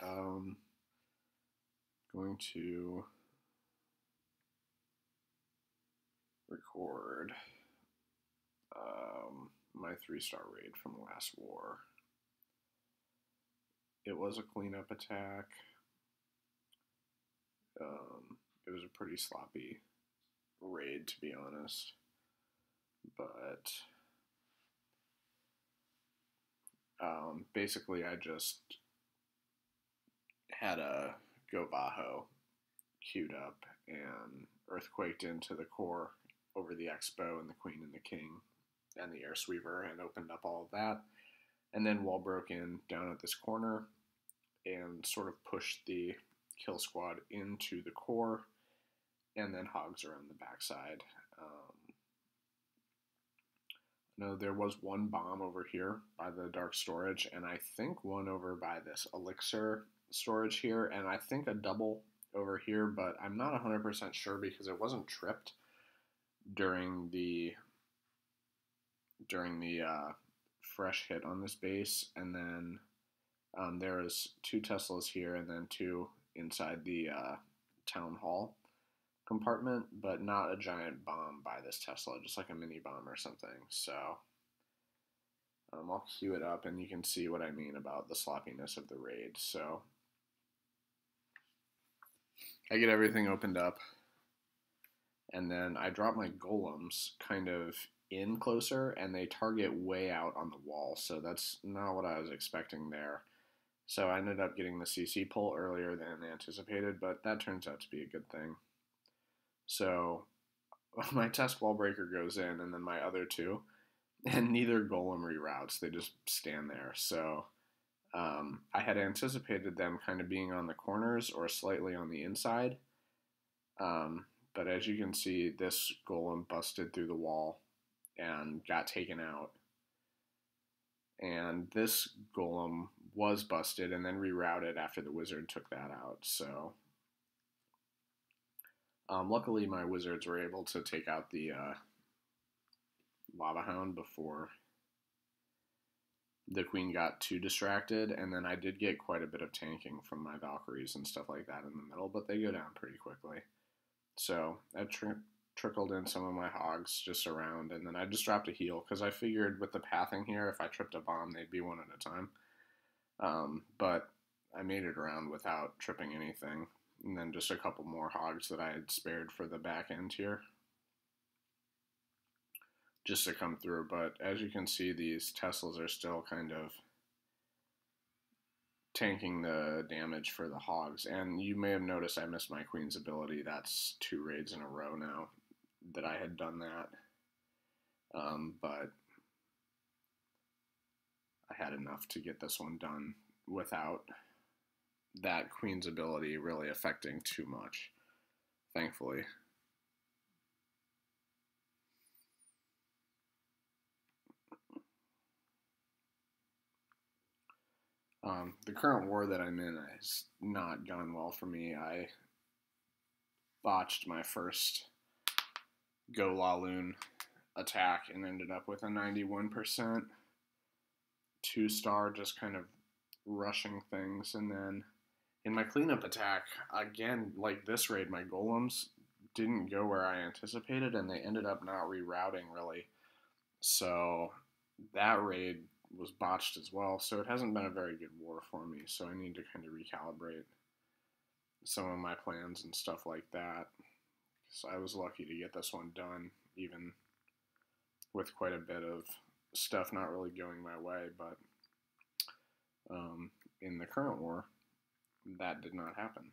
Um, going to record my 3-star raid from last war. It was a cleanup attack. It was a pretty sloppy raid, to be honest, but basically I just had a GoVaHo queued up and earthquaked into the core over the Expo and the Queen and the King and the Air Sweeper and opened up all of that, and then wall broke in down at this corner and sort of pushed the kill squad into the core, and then hogs around the backside. No, there was one bomb over here by the dark storage, and I think one over by this elixir storage here, and I think a double over here, but I'm not 100% sure because it wasn't tripped during the fresh hit on this base. And then there is 2 Teslas here and then 2 inside the town hall compartment, but not a giant bomb by this Tesla, just like a mini bomb or something. So I'll queue it up and you can see what I mean about the sloppiness of the raid. So I get everything opened up, and then I drop my golems kind of in closer, and they target way out on the wall, so that's not what I was expecting there. So I ended up getting the CC pull earlier than anticipated, but that turns out to be a good thing. So my test wall breaker goes in, and then my other 2, and neither golem reroutes, they just stand there. So I had anticipated them kind of being on the corners or slightly on the inside, but as you can see, this golem busted through the wall and got taken out. And this golem was busted and then rerouted after the wizard took that out. So luckily my wizards were able to take out the lava hound before the queen got too distracted, and then I did get quite a bit of tanking from my Valkyries and stuff like that in the middle, but they go down pretty quickly. So I trickled in some of my hogs just around, and then I just dropped a heal because I figured with the pathing here, if I tripped a bomb, they'd be one at a time. But I made it around without tripping anything, and then just a couple more hogs that I had spared for the back end here just to come through. But as you can see, these Teslas are still kind of tanking the damage for the hogs. And you may have noticed I missed my queen's ability. That's 2 raids in a row now that I had done that. But I had enough to get this one done without that queen's ability really affecting too much, thankfully. The current war that I'm in has not gone well for me. I botched my first Go Laloon attack and ended up with a 91% 2-star, just kind of rushing things. And then in my cleanup attack, again, like this raid, my golems didn't go where I anticipated, and they ended up not rerouting really. So that raid was botched as well, so it hasn't been a very good war for me, so I need to kind of recalibrate some of my plans and stuff like that. So I was lucky to get this one done, even with quite a bit of stuff not really going my way, but in the current war, that did not happen.